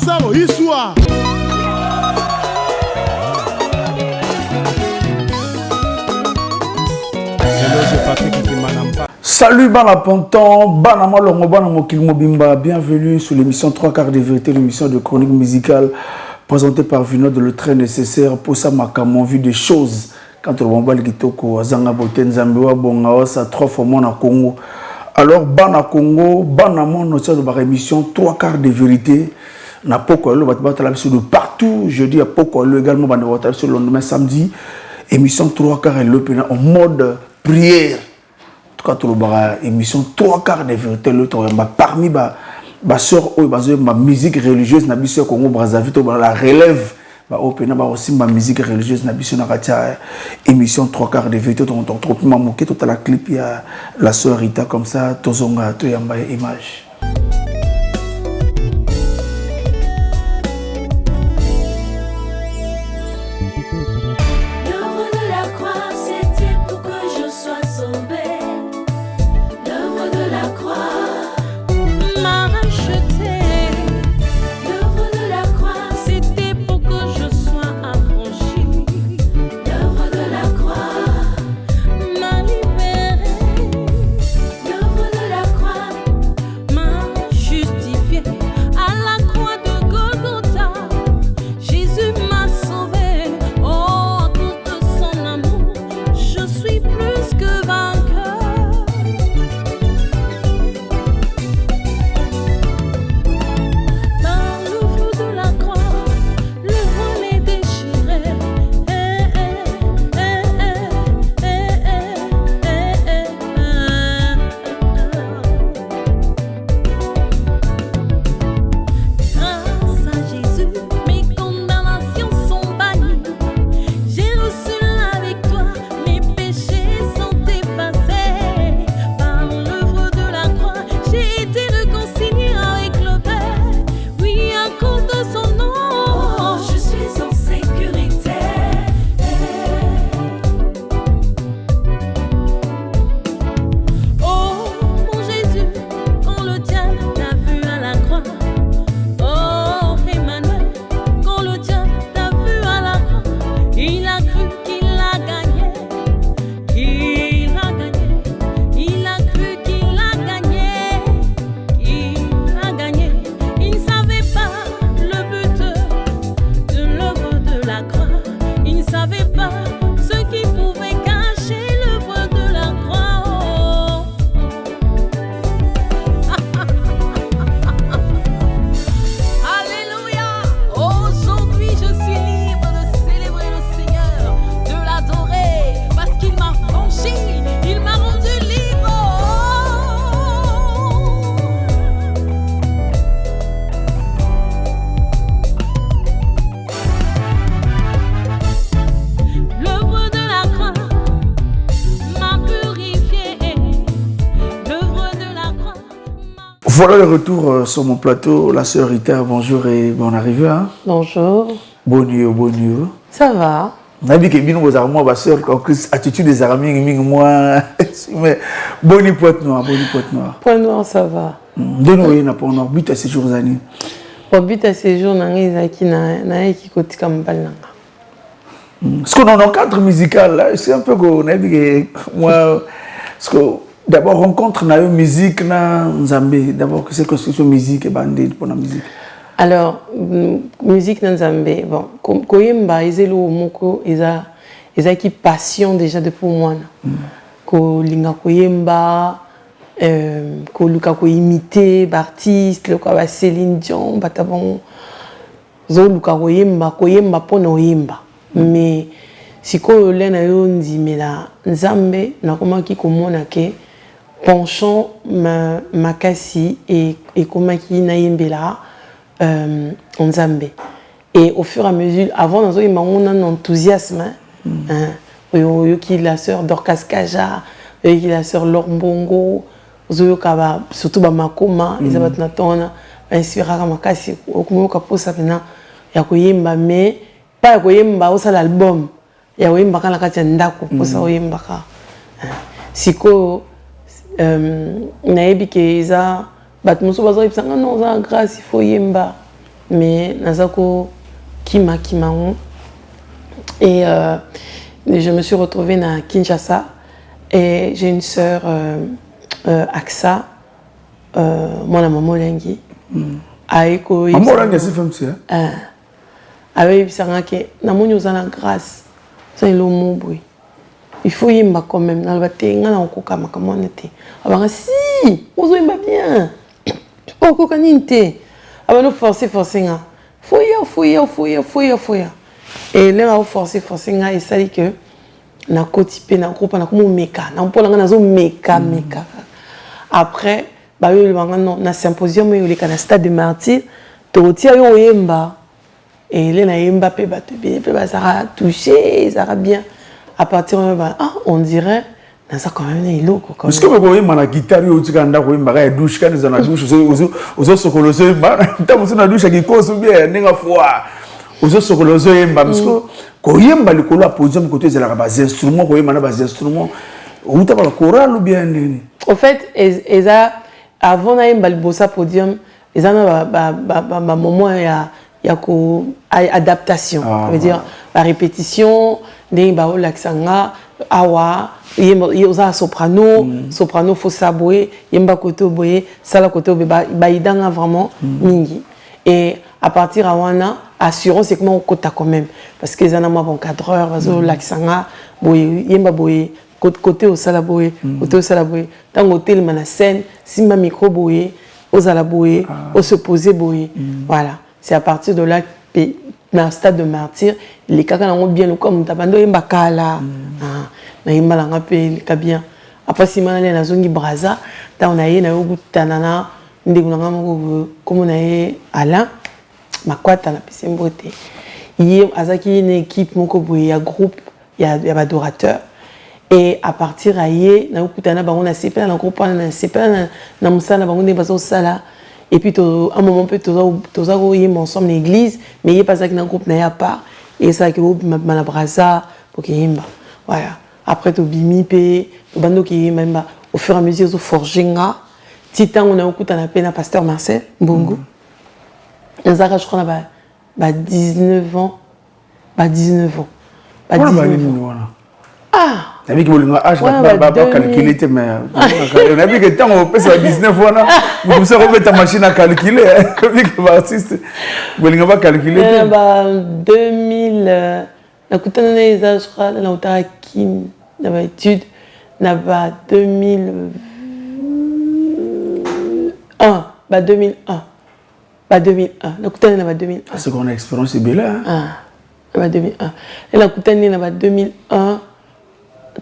Lazaro Issoua. Salut Bana Ponton, Bana Malongo, Bana Mokil Mobimba, bienvenue sur l'émission 3 quarts de vérité, l'émission de chronique musicale présentée par Vino de le train nécessaire pour ça Makamon vu des choses. Quand on va le Kitoko, Zanga Boten Zambiwa, Bonga, ça 3 fois moins à Congo. Alors Bana Congo, Bana Mon, notre émission 3 quarts de vérité. Na Poko le battre sur de partout, jeudi à Poko le également Bana battre sur le lendemain samedi. Émission 3 quarts et le en mode prière. En tout cas, émission 3 quarts de vérité le temps parmi ma soeur ma musique religieuse na biso Congo Brazzaville la relève ba opena ba aussi ma musique religieuse na biso na katia émission 3 quarts de vérité on trop mamoké tout à la clip il y a la soeur Rita comme ça tozonga to yamba image. Voilà le retour sur mon plateau, la sœur Rita, bonjour et bonne arrivée. Hein? Bonjour. Bonne nuit. Ça va? On a dit que bien vos armoires, ma sœur, attitude des armées, moi. Bonne nuit, poète noir. Poète noir, ça va. De nous, il n'a pas un but à ces jours années. Pour but à ces jours, qui côté comme balle. Parce qu'on a un cadre musical, c'est un peu qu'on a dit que moi, parce que d'abord, rencontre na musique na Nzambé. D'abord, c'est que c'est musique et bandé pour la musique. Alors, musique na Nzambé. Bon, koyemba izelo moko eza qui passion déjà de pour moi. Ko linga koyemba, ko luka ko imiter d'artistes, le ka Céline Dion, batabon zo luka koyemba pona oyemba. Mais si ko lena yo ndimela Nzambe na komaki komona ke penchant makasi et comment qui naïmbela Nzambe. Et au fur et à mesure, avant dans un enthousiasme, qui la sœur Dorcas Kaja, qui la sœur Lorbongo, surtout Makoma, Elisabeth Natona, inspirera makasi, au moment où ça vient, il y a koyemba mais pas koyemba au l'album, il y a koyemba quand la katia ndako pour ça koyemba ka. Siko naebi ke eza batmuso bazo ipsanga non za grâce il faut yemba mais nazako kima. Et je me suis retrouvée à Kinshasa et j'ai une sœur Aksa, moi la maman Lengi. Aiko maman Lengi c'est femme c'est avec ça que na moni osana grâce ça le mot boy il faut yimba quand même na ba tenga na okoka makamone te abanga si ozo yimba bien okoka ninte abano forcer nga foya et là on forcer nga et ça dit que na kotipé na groupe na comme meka na mpola nga nazo meka après ba yo le banga na symposium yo le kana stade de martyr to tia yo yemba et là na yemba pe ba ça a touché ça a bien à partir de on dirait ça quand même est lourd quoi. Parce que vous voyez ma guitare yo tikanda ko yemba ka douche kana za na douche ozo sokolozo yemba ntamuso na douche ki koso bien ninga foi ozo sokolozo yemba parce que ko yemba le kolo a podium côté de la base instrument ko yemba na base instrument ou ta ba choral ou bien nini. En fait avant na yemba le bossa podium ezana ba moment il y a adaptation, ça veut dire la répétition, des laksanga, awa, yoza soprano, soprano faut sabouer, yemba koto boye, sala koto ba idanga vraiment mingi. Et à partir de wana, assurance c'est comment on kota quand même, parce que les anama bon cadreur, bazo laksanga, boye yemba boye, côté au sala boye, dans l'hôtel mana scène, simba micro boye, aux ala boye, au se poser boye, voilà. C'est à partir de là que dans le stade de martyr, les cas ont bien comme tabando imbakala, na imbalanga pe bien. Après si on est dans zone braza, on a eu na yogu tanana, ndegunanga moko comme on a eu Alain, makwata na pese mbote. Hier azaki une équipe moko boye ya groupe, il y a adorateurs. Et à partir d'hier, na yogu tanana bango na sepela na groupe na sepela na musala bango ne bazo sala. Et puis, à un moment, tous ensemble l'église, mais il n'y a pas ça qui est un groupe, il n'y a pas. Et ça qui est un braza pour qu'il y ait. Voilà. Après, tu as bimi, tu as au fur et à mesure, tu as forgé. Titan, on a écouté un pasteur Marcel Mbongo. Je crois qu'il a 19 ans. 19 ans. Ah! On a vu que vous avez calculé, mais on a vu que tant on peut faire 19 fois, vous pouvez remettre ta machine à calculer. On a vu que l'artiste, vous n'avez pas calculé. 2000, je crois, on a eu une étude, on a 2001. 2001. 2001. C'est qu'on a expérience, c'est bien là. 2001. Et la Koutani, on a 2001.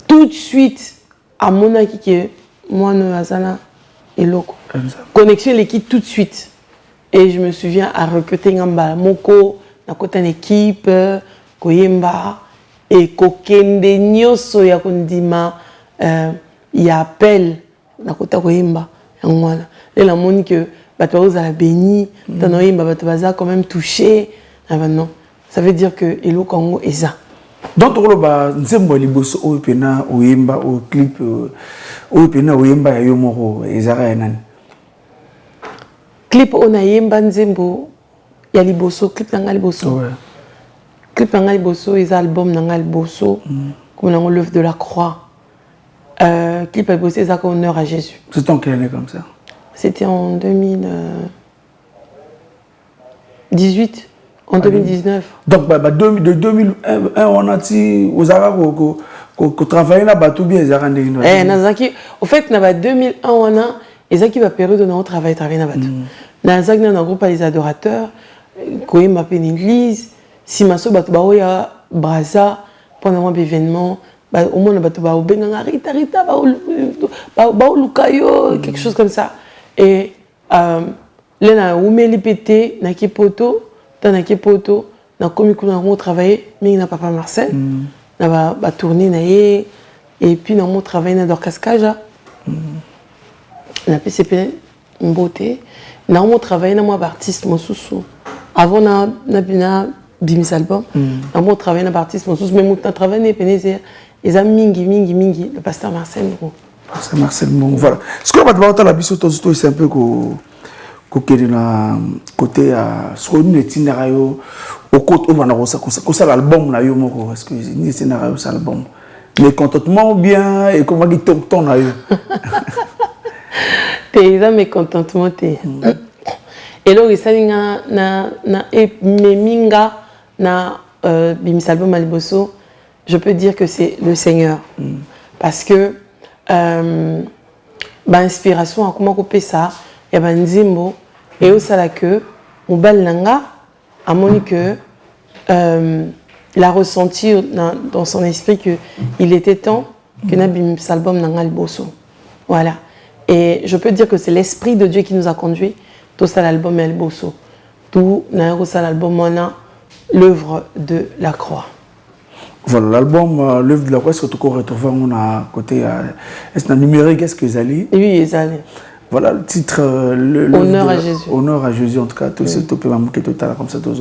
Tout de suite, à mon avis, que moi, nous avons et loco. Connexion l'équipe tout de suite. Et je me souviens à recruter Ngamba Moko, na kota une équipe, Koyemba, et Kokende Nyoso ya kondima, il y a appel, na kota Koyemba, et la moni que Batouz a béni, Tanoyemba Batobaza quand même touché. Non, ça veut dire que Elo Congo est ça. Donc, nzembo liboso o pena oyemba o clip o pena oyemba ya yomoro ezara enani clip on ayemba nzembo ya liboso clip nanga liboso clip nanga liboso les albums nanga liboso comme nanga l'œuvre de la croix clip ya liboso ezaka honneur à Jésus. C'était en quelle année comme ça? C'était en 2018. En 2019. Donc, de 2001, on a dit aux Arabes qu'on travaillait là-bas tout bien, les Arabes. En fait, en 2001, on a les équipes à période où on travaille là-bas. Dans un groupe les adorateurs, quand il m'appelle une église, si ma soeur a braza pendant un événement, au moins on a Rita, quelque chose comme ça. Et là, on a oumeli pété, na kipoto. Dans la poto, na komi kuna on travaillé, mais na papa Marcel, na ba tourner na et puis na mon travail na Dorcas Kaja, na PCP Mbote, na mon travail na moi artiste Mosusu. Avant na bimis album, na mon travail na artiste Mosusu, mais mon travail n'est pas nécessaire. Les amis mingi, le pasteur Marcel. Pasteur Marcel, voilà. Ce que on va te la biso c'est un peu kokende na côté à soni etinaka yo au côté on va ça l'album na yo moko parce que ni etinaka yo ça album mais contentement bien et comment qui ton na yo t'es ça mes contentement t'es et là ça na meminga na bimis album Aliboso je peux dire que c'est le Seigneur parce que inspiration à comment couper ça et nzimbo et au sala que mobile nanga a moni que il a ressenti dans son esprit que il était temps que n'abim album nanga Aliboso voilà et je peux dire que c'est l'esprit de Dieu qui nous a conduit tout ça l'album Aliboso tout na ça l'album on l'œuvre de la croix. Voilà, l'album l'œuvre de la croix, est-ce que tu retrouves on a côté est-ce un numérique, est-ce que Zali? Oui, Zali. Voilà le titre Honneur à Jésus. Honneur à Jésus en tout cas, tout ce que tu peux m'amener total comme ça tous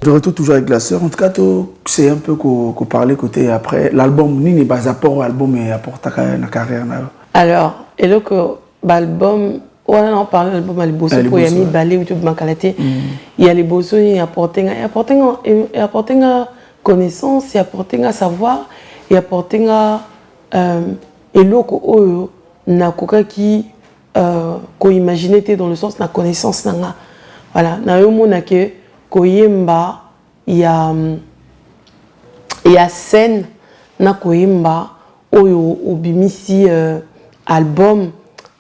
De retour toujours avec la sœur. En tout cas, c'est un peu qu'on parlait côté après l'album. Ni pas apport album et apporte ta carrière. Alors, et là que l'album, on parle de l'album Aliboso pour y balé ou tout bankalate. Il y a les bosso, il apporte connaissance, il apporte savoir, il apporte et là que na koka qui ko imaginer dans le sens na connaissance nanga. Voilà, na yo mona que koyemba il y a scène na koyemba oyo obimisi album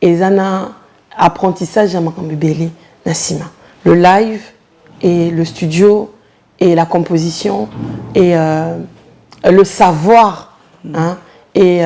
ezana apprentissage ya makambo belé na sima le live et le studio et la composition et le savoir hein, et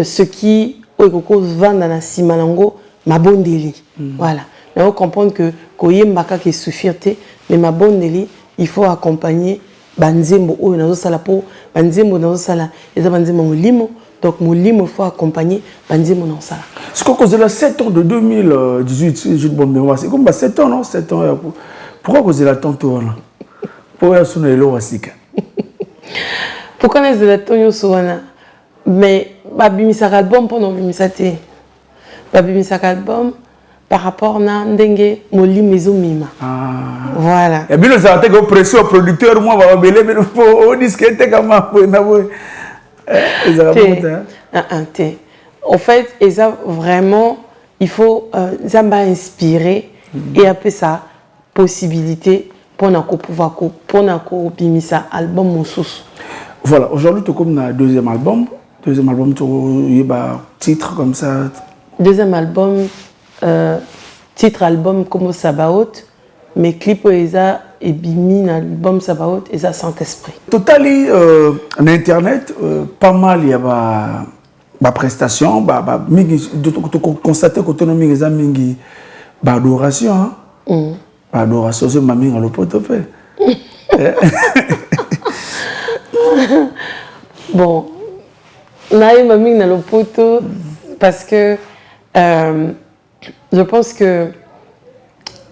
ce qui oyo vanda na sima nango ma bonne délit. Voilà. Mais on comprend que koyemba kaka est suffirté, mais ma bonne délit, il faut accompagner banzembo oyo nazo sala po banzembo nazo sala eza banzembo molimo, donc molimo faut accompagner banzembo nazo sala. C'est quoi cause de la 7 ans de 2018 Jules Bombe, c'est comme 7 ans non 7 ans pourquoi cause de la tantôt là pour ya sona elo wasika pourquoi na de la tonyo soana mais babimisa album pendant bimisa te babimisa album par rapport na ndenge molimo ezomima. Voilà. Et bien nous avons été pressé au producteur moi va belé mais au disque était comme na boy. En fait, ça vraiment il faut ça m'a inspiré et un peu ça possibilité pour pouvoir pour bimisa album mususu. Voilà, aujourd'hui tu comme na deuxième album tu y a titre comme ça. Deuxième album titre album comme Sabaoth, mais clip eza et bimi na album Sabaoth eza Saint-Esprit. Totally en internet pas mal il y a ba prestation mingi constater que tono mingi za mingi ba adoration ba adoration c'est mami ngalo poto fait. Bon, naïe mami ngalo poto parce que je pense que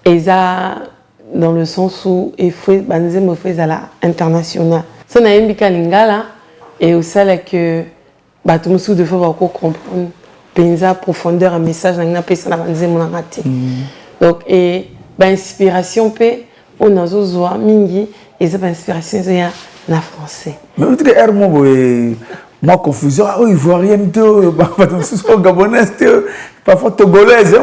eza dans le sens où il faut banzembo fait à la international. Ça na yembika lingala et au ça là que tout musu de fois ko comprendre penza profondeur un message na pesa na banzembo na ngati. Donc et inspiration pe on azozwa mingi et ça inspiration ya na français. Mais vous dites que moi confusion il voit rien de gabonais parfois togolaise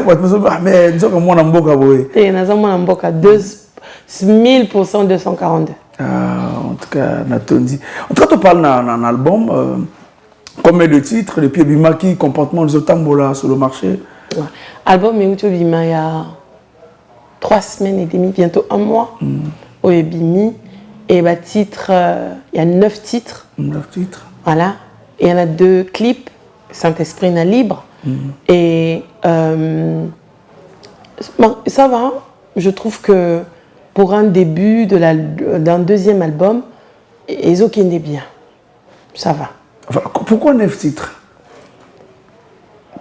mais nous sommes moi mboka boy et nous sommes en mboka 1000% 242. En tout cas natondi en tout cas tu parles d'un album combien de titres depuis Bimaki comportement des otambola sur le marché. Album mais Bima il y a 3 semaines et demie bientôt un mois au Bimi et titre il y a 9 titres. 9 titres. Voilà. Et il y en a 2 clips, Saint-Esprit na libre. Et ça va, je trouve que pour un début d'un deuxième album, ils ont bien. Ça va. Enfin, pourquoi 9 titres?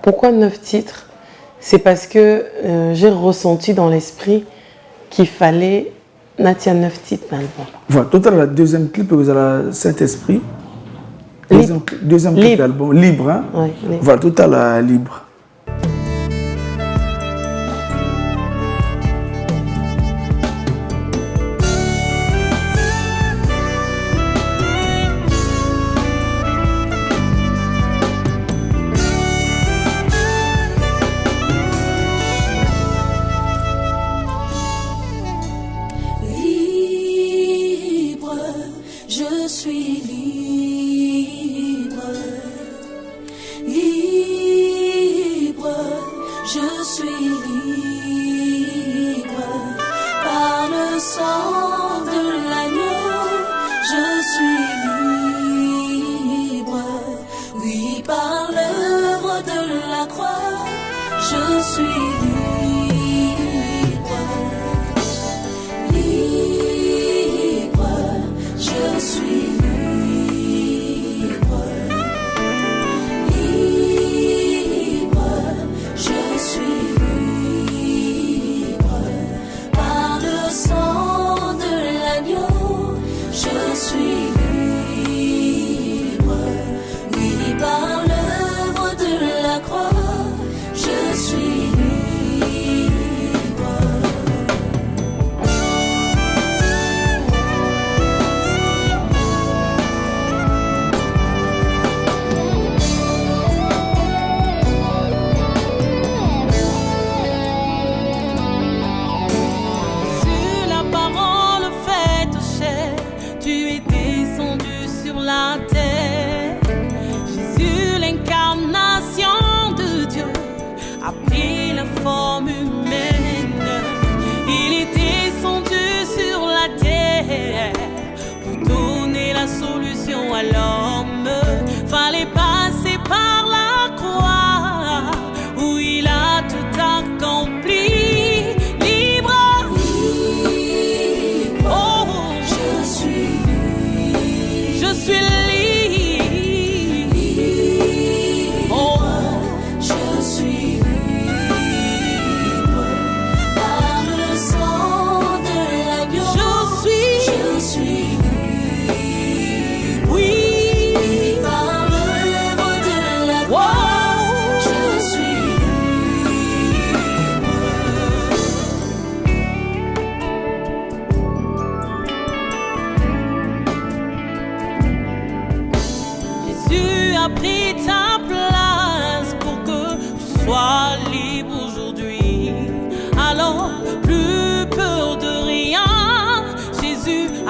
Pourquoi 9 titres? C'est parce que j'ai ressenti dans l'esprit qu'il fallait Natia 9 titres dans l'album. Voilà, total, la deuxième clip, vous avez Saint-Esprit. Deuxième clip d'album, libre. Hein? Oui, libre. Voilà, total, libre. Par l'œuvre de la croix, je suis libre.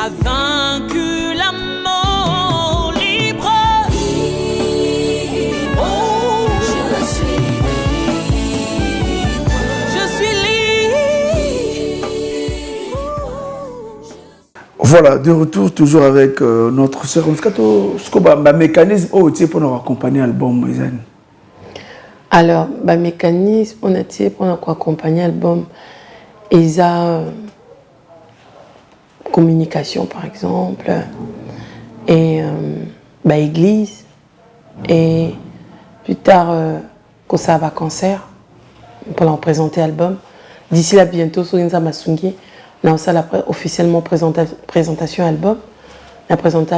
a vaincu la mort libre. Oh, je suis libre. Je suis libre. Voilà, de retour toujours avec notre sœur. Ce que le mécanisme pour nous accompagner l'album, Isane. Alors, le mécanisme, on a tiré pour nous accompagner l'album. Ils ont communication, par exemple, et l'église, et plus tard, quand ça va concert, pour leur présenter l'album. D'ici là, bientôt, sur Inza Masungi, on a officiellement présentation album, on a présenté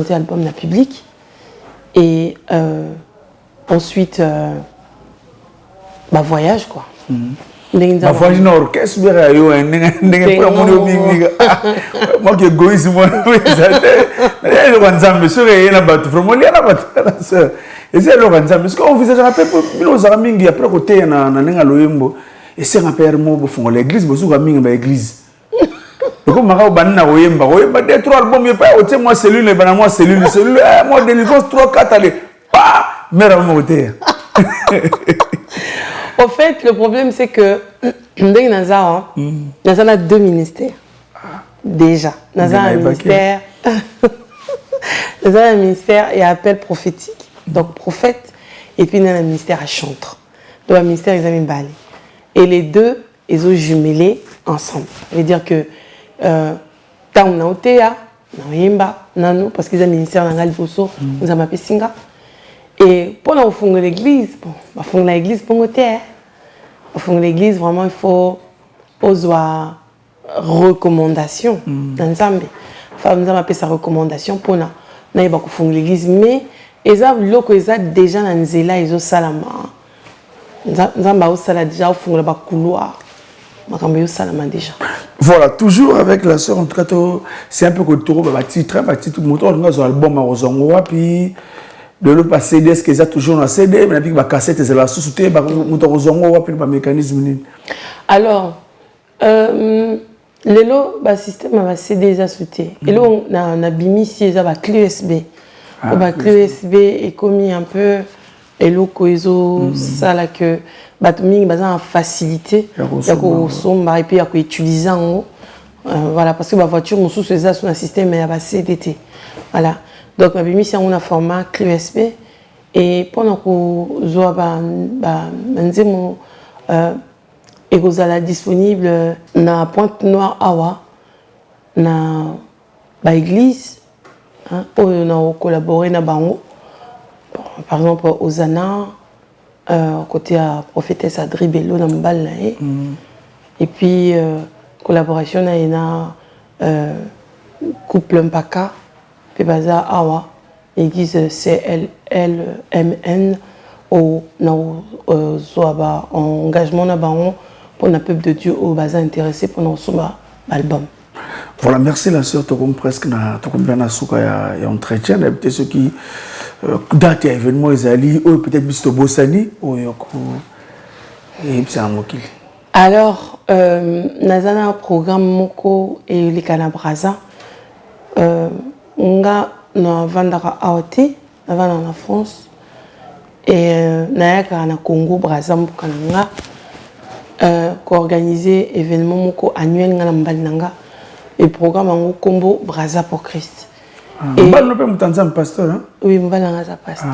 l'album dans le public, et ensuite, voyage, quoi. Voyage dans l'orchestre, moi qui égoïste, moi, et c'est le Ranzam, parce qu'on visage rappelle nos amis après côté na nenga loyembo et c'est un père mo fond l'église bosu gaming ba église. Donc maka banna oyemba des trois albums et pas au moi cellule et bana moi cellule moi délivrance 3 4 allez pas mère mo côté. Au fait, le problème c'est que Naza a 2 ministères. Déjà, Naza a un ministère. Naza a un ministère et appel prophétique. Donc prophète, et puis il y a un ministère à chantre. Donc le ministère ils ont mis balai. Et les deux, ils ont jumelé ensemble. Ça veut dire que tant on a otéa, parce qu'ils ont un ministère dans l'Alboso, nous avons appelé Singa. Et pendant qu'on fonde l'église, on fonde l'église pour otéa. On fonde l'église, vraiment il faut oser recommandation dans le Zambie. Enfin, nous avons appelé ça recommandation pour nous. Nous avons fondé l'église, mais ils ont déjà dans Nzela, ils ont salama. Ils ont déjà au fond de la couloir. Déjà. Voilà, toujours avec la sœur, en tout cas, c'est un peu que tout le monde a un album à Rosongo, puis de l'autre pas CD, est-ce qu'ils ont toujours un CD, mais puis la cassette, c'est la sous-souté, puis Rosongo, puis le mécanisme. Alors, le système a CD, ils ont sauté. Et là, on a bimi si ils ont la clé USB. La clé USB est commis un peu, et là, ça là que il y a facilité, il y a et puis il y a utiliser voilà, parce que la voiture, on sous sur un système, il y a CDT. Voilà. Donc, on a mis si on a un format clé USB, et pendant qu'on est disponible dans la Pointe-Noire, Awa, dans l'église. On a collaboré avec Bango, par exemple Ozana, côté à prophétesse Adri Bello dans Mbal. Et puis collaboration avec couple Mpaka, puis Baza Awa, église CLLMN, au engagement na Bango pour le peuple de Dieu au Baza intéressé pour notre album. Voilà, merci la sœur, tu as presque bien entretien. Peut-être ceux qui datent l'événement, ils allaient, peut-être Bisto Bossani, et c'est un mot qui. Alors, nous avons un programme Moko et les Canabrasa. Nous avons Vandara Aote, nous avons en France, et nous avons Congo, Braza, Moukananga, qui organisé événement Moko annuel Nanga. Et programme en combo Braza pour Christ. Et un pasteur, hein? Oui, je suis un pasteur.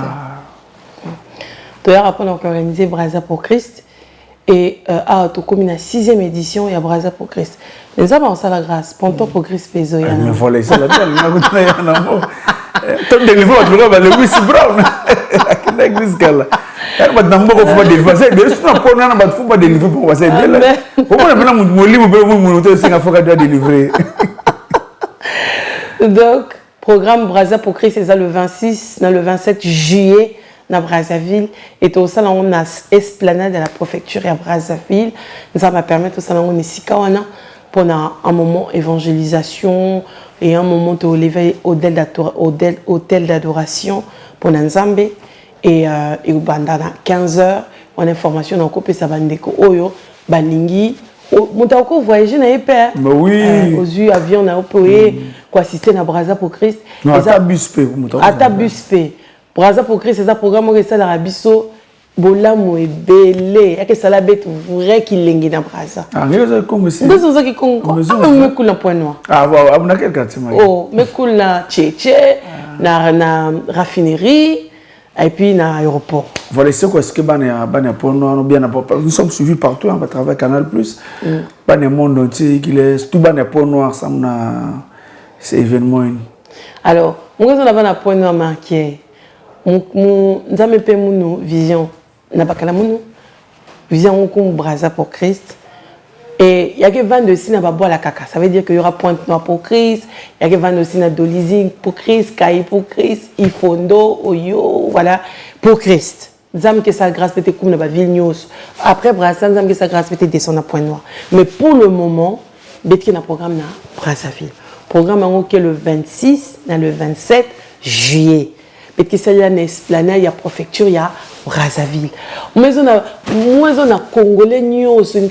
D'ailleurs, après, on a organisé Braza pour Christ. Et à la 6e édition, il y a Braza pour Christ. Les hommes ont ça la grâce. Ponto pour Christ, Pézo. Mais voilà, c'est la telle. Ton délivré, tu vois, le Louis Brown. L'église, elle va d'abord faire des livres. C'est bien sûr, on a pas des livres pour passer. Pourquoi on a mon livre pour monter c'est qu'il faut délivrer. Donc, programme Braza pour Christ, c'est ça le 26, le 27 juillet dans Brazzaville. Et tout ça, on a esplanade de la préfecture à Brazzaville. Ça va permettre tout ça, on est si pour un moment évangélisation et un moment de lever hôtel d'adoration pour Nzambe. Et pendant 15 heures, on a une formation dans le Kopé Sabandeko Oyo, Balingi, Monta ko voyager na épée. Mais oui. Aux yeux avion na opé quoi assister na Braza pour Christ. Non, ata bus pe ata bus pe. Braza pour Christ c'est un programme que ça la biso bolamo ebele yake sala bet vrai qu'il lengi na Braza. Ah, regarde comme c'est. Nous sommes qui congo. Me coule na point noir. Ah, voilà, on a quel quartier moi. Oh, me coule na Tchétché, na raffinerie. Et puis, dans l'aéroport. Voilà, c'est quoi ce que nous sommes suivis partout, à travers Canal+. Dans le monde entier, tout le point noir, c'est événement. Alors, moi, je suis un point noir marqué. Nous avons vision. Nous avons vision comme Braza pour Christ. Et il y a que 22 signes à boire la caca. Ça veut dire qu'il y aura Pointe Noire pour Christ, il y a que 22 signes à Dolizing pour Christ, Kaï pour Christ, Ifondo, Oyo, voilà, pour Christ. Nous avons que sa grâce peut être comme dans la Vilnius. Après Brazzaville, nous avons que sa grâce peut être descendre à Pointe Noire. Mais pour le moment, il y a un programme à Brazzaville. Le programme est le 26, le 27 juillet. Et que c'est l'année, il y a préfecture, il y a Brazzaville. Mais on a Congolais, nous sommes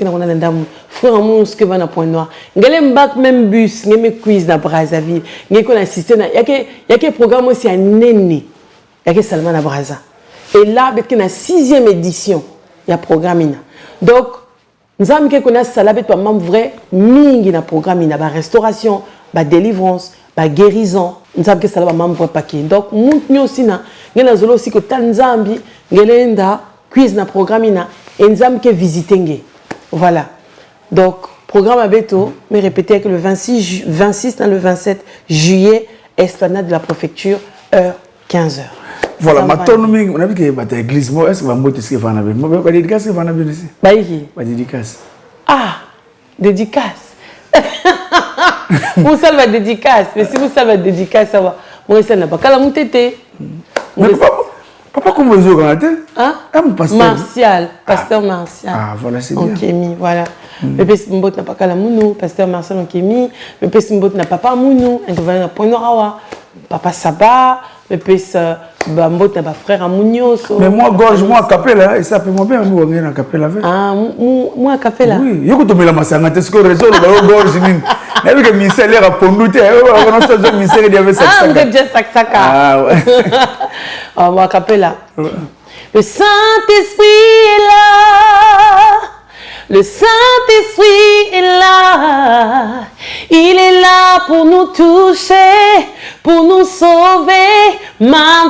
frère amour ce que va na Point Noir. Ngale mbak même bus, ngeme quiz na Brazzaville. Ngé qu'on assisté na y a que programme aussi à Nene. Y a que seulement na Brazza. Et là, avec la 6e édition, il y a programme ina. Donc nous avons que connaître ça là avec même vrai mingi na programme ina ba restauration, ba délivrance, ba guérison. Nous savons que ça va même vrai paquet. Donc nous aussi na ngena zolo aussi que Tanzambi ngelenda quiz na programme ina et nous avons que visiter ngé. Voilà. Donc, programme à Beto, mais répétez que le 26 dans le 27 juillet, esplanade de la préfecture, heure 15h. Voilà, maintenant, on a vu que l'église, est-ce que va monter ce que va naber? Ma dédicace, que va naber ici? Ma dédicace. Ah, dédicace. Vous savez la dédicace, mais si vous savez la dédicace, ça va. Moi, ça n'a pas qu'à la monter. Papa, comment vous avez hein? Martial, pasteur Martial. Ah, voilà, c'est bien. En Kémy, voilà. Mais puis, Mbot n'a pas qu'à la mounou, pasteur Martial en Kémy. Mais puis, Mbot n'a pas mounou, un gouvernement à Point-Norawa. Papa Saba, mais puis, Mbot n'a pas frère à Mounio. Mais moi, gorge, moi, à Capella, et ça peut moi bien, nous, on est à Capella. Ah, moi, à Capella. Oui, il y a que tu me l'as massé, est-ce que réseau, le gorge, il y avait que ministère l'air à Pondouté, on a choisi le ministère, il y avait ça. Ah, on a déjà ça. Ah, ouais. Ah, moi, à Capella. Le Saint-Esprit est là. Le Saint-Esprit est là. Il est là pour nous toucher, pour nous sauver maintenant.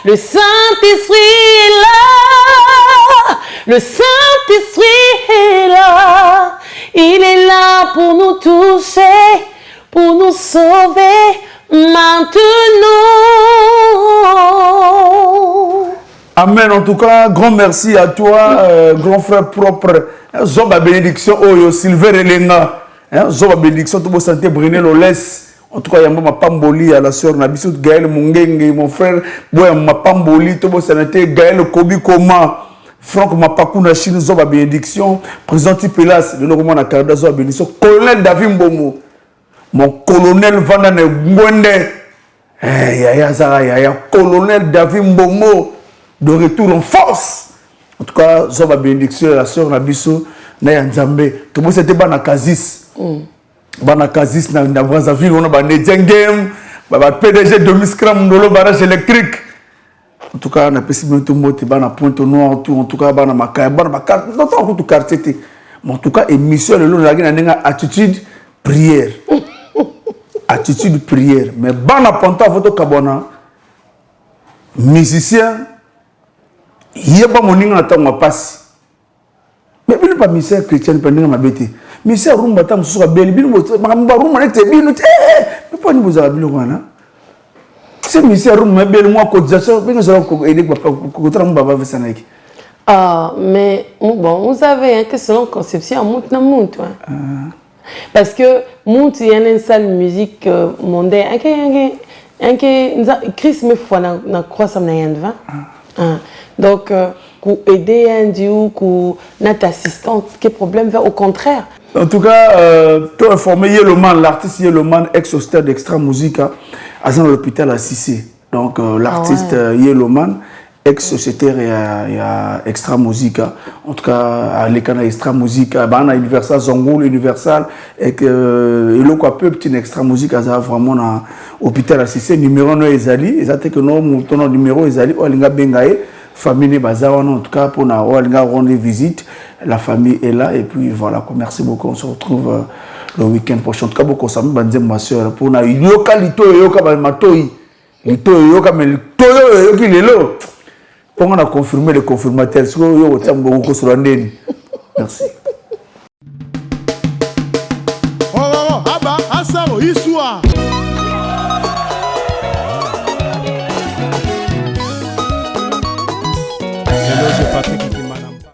Le Saint-Esprit est là. Le Saint-Esprit est là. Il est là pour nous toucher, pour nous sauver maintenant. Amen. En tout cas, grand merci à toi, grand frère propre. Zoba bénédiction, Oyo, Silver Elenga. Zoba bénédiction, tout le santé, Brené Loles. En tout cas, il y a ma pamboli à la soeur Nabissout Gaël Mungenge, mon frère. Boya ma pamboli, tout le santé, Gaël Kobi Koma. Franck Mapakuna Chine, Zoba bénédiction. Président Tipelas, le Normand à Canada, Zoba bénédiction. Colonel David Mbomo. Mon colonel Vanane Mwende. Colonel David Mbomo. De retour en force. En tout cas, Zoba bénédiction, la soeur Nabiso, Naya Nzambe. Tout le monde c'était Banakazis. Banakazis, na Brazzaville, on a Banedjengem, PDG de Miskram, Nolo barrage électrique. En tout cas, on a possible tout le monde, Bana Pointe Noire, en tout cas, Bana Makaya, Bana Makaya, dans tout quartier. Mais en tout cas, émission, le long, on a attitude, prière. Attitude, prière. Mais Bana Ponta, votre cabana, musicien, il n'y a pas mon nom à temps passe. Mais il n'y a pas de misère chrétienne pendant ma bête. Misère rumba tam sur la belle, il n'y a pas de rumba net, il n'y a pas de misère rumba. C'est misère rumba belle, moi, cotisation, mais nous allons aider pour rumba va faire ça. Ah, mais bon, vous savez que selon conception, monte na monte. Parce que monte, il y a une salle de musique mondaine. Chris me fait na croissance na yandva. Donc, pour aider un dieu, pour notre assistante, quel problème va au contraire. En tout cas, tu as informé Yeloman, l'artiste Yeloman, ex-hosteur d'Extra Musica, à l'hôpital à Sissé. Donc, l'artiste Yeloman ex-sociétaire et à Extra Musica. En tout cas, à l'écana Extra Musica, on a Universal Zongoul, Universal, et que le quoi peu petit Extra Musica, ça vraiment à hôpital assisté numéro 9 Ezali, et ça que nous ton numéro Ezali, ou linga bengae, famille bazawa en tout cas pour na ou linga rendre visite, la famille est là et puis voilà. Merci beaucoup, on se retrouve le week-end prochain. En tout cas, beaucoup ça me bandé ma soeur pour na yoka lito yoka matoi, lito yoka mais lito yoki lelo. On a confirmé le confirmateur. Merci. Oh, ah bah, ah ça,